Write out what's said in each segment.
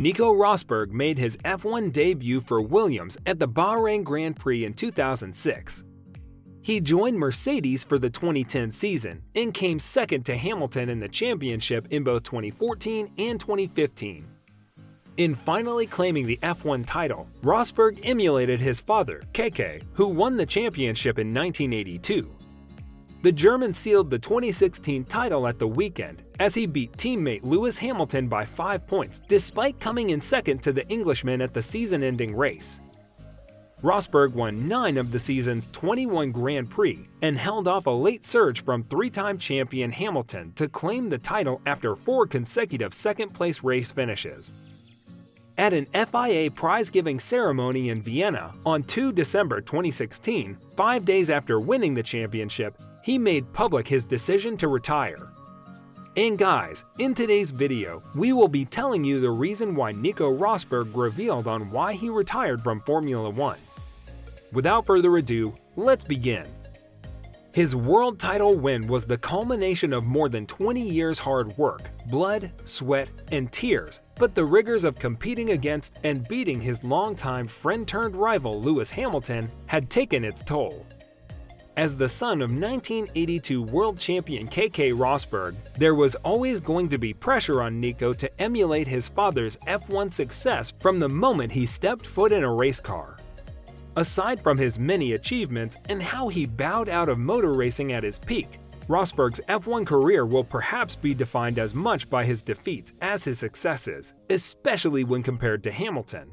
Nico Rosberg made his F1 debut for Williams at the Bahrain Grand Prix in 2006. He joined Mercedes for the 2010 season and came second to Hamilton in the championship in both 2014 and 2015. In finally claiming the F1 title, Rosberg emulated his father, Keke, who won the championship in 1982. The German sealed the 2016 title at the weekend as he beat teammate Lewis Hamilton by 5 points despite coming in second to the Englishman at the season-ending race. Rosberg won 9 of the season's 21 Grand Prix and held off a late surge from three-time champion Hamilton to claim the title after 4 consecutive second-place race finishes. At an FIA prize-giving ceremony in Vienna on 2 December 2016, 5 days after winning the championship, he made public his decision to retire. And guys, in today's video, we will be telling you the reason why Nico Rosberg revealed on why he retired from Formula 1. Without further ado, let's begin. His world title win was the culmination of more than 20 years' hard work, blood, sweat, and tears, but the rigors of competing against and beating his longtime friend-turned-rival Lewis Hamilton had taken its toll. As the son of 1982 world champion Keke Rosberg, there was always going to be pressure on Nico to emulate his father's F1 success from the moment he stepped foot in a race car. Aside from his many achievements and how he bowed out of motor racing at his peak, Rosberg's F1 career will perhaps be defined as much by his defeats as his successes, especially when compared to Hamilton.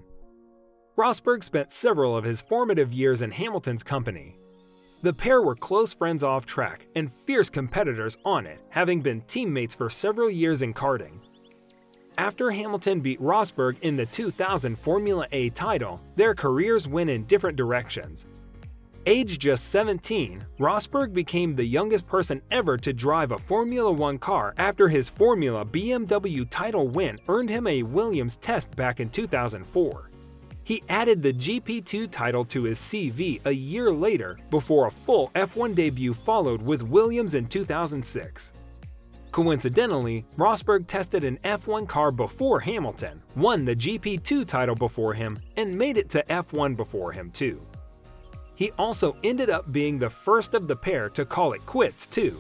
Rosberg spent several of his formative years in Hamilton's company. The pair were close friends off track and fierce competitors on it, having been teammates for several years in karting. After Hamilton beat Rosberg in the 2000 Formula A title, their careers went in different directions. Aged just 17, Rosberg became the youngest person ever to drive a Formula 1 car after his Formula BMW title win earned him a Williams test back in 2004. He added the GP2 title to his CV a year later before a full F1 debut followed with Williams in 2006. Coincidentally, Rosberg tested an F1 car before Hamilton, won the GP2 title before him, and made it to F1 before him too. He also ended up being the first of the pair to call it quits too.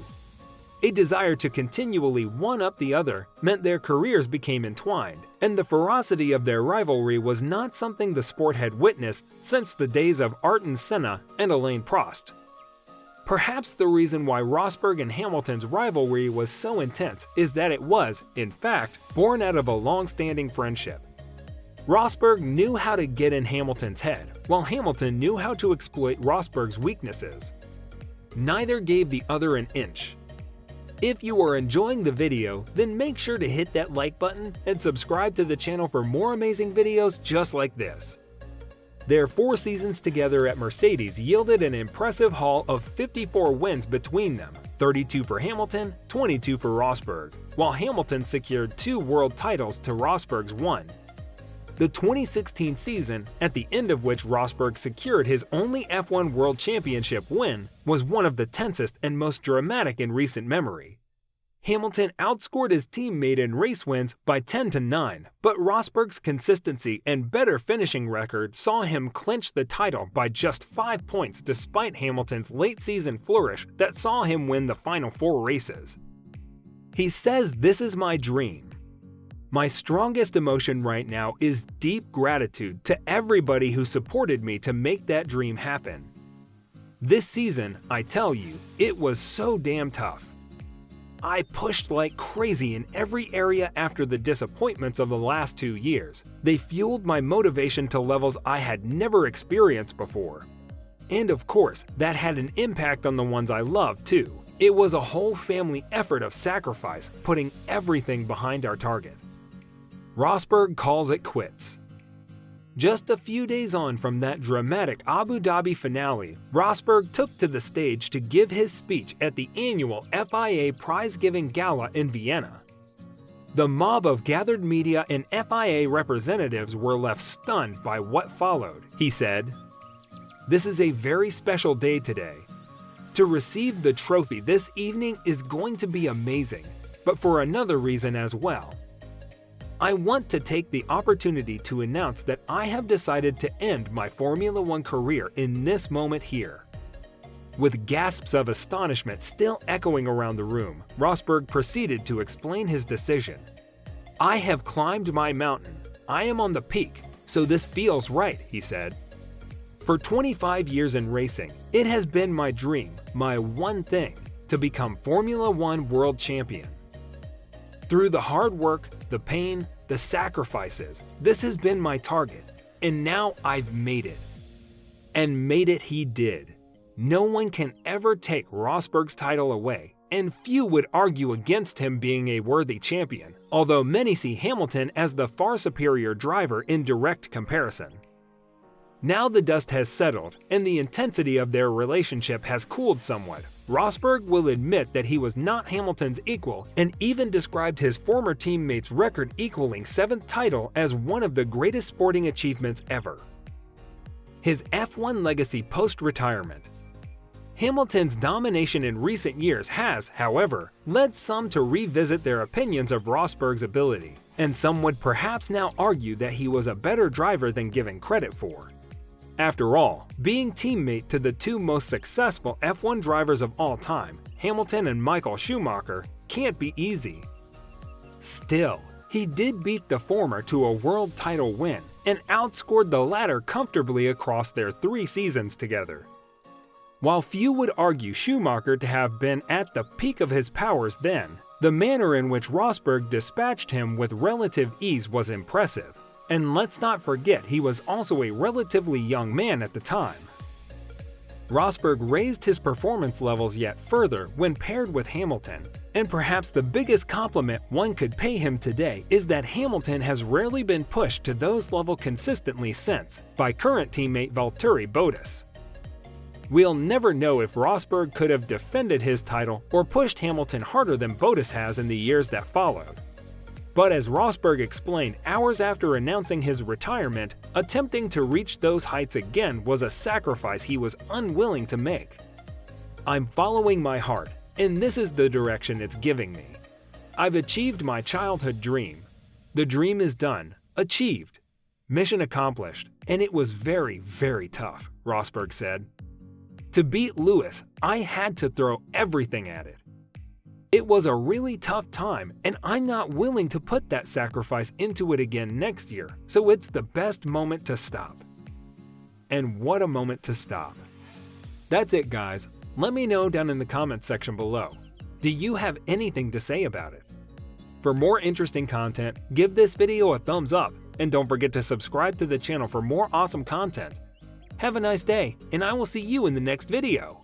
A desire to continually one-up the other meant their careers became entwined, and the ferocity of their rivalry was not something the sport had witnessed since the days of Ayrton Senna and Alain Prost. Perhaps the reason why Rosberg and Hamilton's rivalry was so intense is that it was, in fact, born out of a long-standing friendship. Rosberg knew how to get in Hamilton's head, while Hamilton knew how to exploit Rosberg's weaknesses. Neither gave the other an inch. If you are enjoying the video, then make sure to hit that like button and subscribe to the channel for more amazing videos just like this. Their 4 seasons together at Mercedes yielded an impressive haul of 54 wins between them, 32 for Hamilton, 22 for Rosberg, while Hamilton secured 2 world titles to Rosberg's 1. The 2016 season, at the end of which Rosberg secured his only F1 World Championship win, was one of the tensest and most dramatic in recent memory. Hamilton outscored his teammate in race wins by 10-9, but Rosberg's consistency and better finishing record saw him clinch the title by just 5 points despite Hamilton's late-season flourish that saw him win the final 4 races. He says, "This is my dream. My strongest emotion right now is deep gratitude to everybody who supported me to make that dream happen. This season, I tell you, it was so damn tough. I pushed like crazy in every area after the disappointments of the last 2 years. They fueled my motivation to levels I had never experienced before. And of course, that had an impact on the ones I loved too. It was a whole family effort of sacrifice, putting everything behind our target." Rosberg calls it quits. Just a few days on from that dramatic Abu Dhabi finale, Rosberg took to the stage to give his speech at the annual FIA prize-giving gala in Vienna. The mob of gathered media and FIA representatives were left stunned by what followed. He said, "This is a very special day today. To receive the trophy this evening is going to be amazing, but for another reason as well. I want to take the opportunity to announce that I have decided to end my Formula One career in this moment here." With gasps of astonishment still echoing around the room, Rosberg proceeded to explain his decision. "I have climbed my mountain. I am on the peak, so this feels right," he said. "For 25 years in racing, it has been my dream, my one thing, to become Formula One world champion. Through the hard work, the pain, the sacrifices, this has been my target, and now I've made it." And made it he did. No one can ever take Rosberg's title away, and few would argue against him being a worthy champion, although many see Hamilton as the far superior driver in direct comparison. Now the dust has settled, and the intensity of their relationship has cooled somewhat. Rosberg will admit that he was not Hamilton's equal, and even described his former teammate's record-equaling 7th title as one of the greatest sporting achievements ever. His F1 legacy post-retirement. Hamilton's domination in recent years has, however, led some to revisit their opinions of Rosberg's ability, and some would perhaps now argue that he was a better driver than given credit for. After all, being teammate to the two most successful F1 drivers of all time, Hamilton and Michael Schumacher, can't be easy. Still, he did beat the former to a world title win and outscored the latter comfortably across their 3 seasons together. While few would argue Schumacher to have been at the peak of his powers then, the manner in which Rosberg dispatched him with relative ease was impressive. And let's not forget he was also a relatively young man at the time. Rosberg raised his performance levels yet further when paired with Hamilton, and perhaps the biggest compliment one could pay him today is that Hamilton has rarely been pushed to those levels consistently since by current teammate Valtteri Bottas. We'll never know if Rosberg could have defended his title or pushed Hamilton harder than Bottas has in the years that followed. But as Rosberg explained hours after announcing his retirement, attempting to reach those heights again was a sacrifice he was unwilling to make. "I'm following my heart, and this is the direction it's giving me. I've achieved my childhood dream. The dream is done, achieved, mission accomplished, and it was very, very tough," Rosberg said. "To beat Lewis, I had to throw everything at it. It was a really tough time, and I'm not willing to put that sacrifice into it again next year, so it's the best moment to stop." And what a moment to stop. That's it, guys. Let me know down in the comments section below. Do you have anything to say about it? For more interesting content, give this video a thumbs up, and don't forget to subscribe to the channel for more awesome content. Have a nice day, and I will see you in the next video.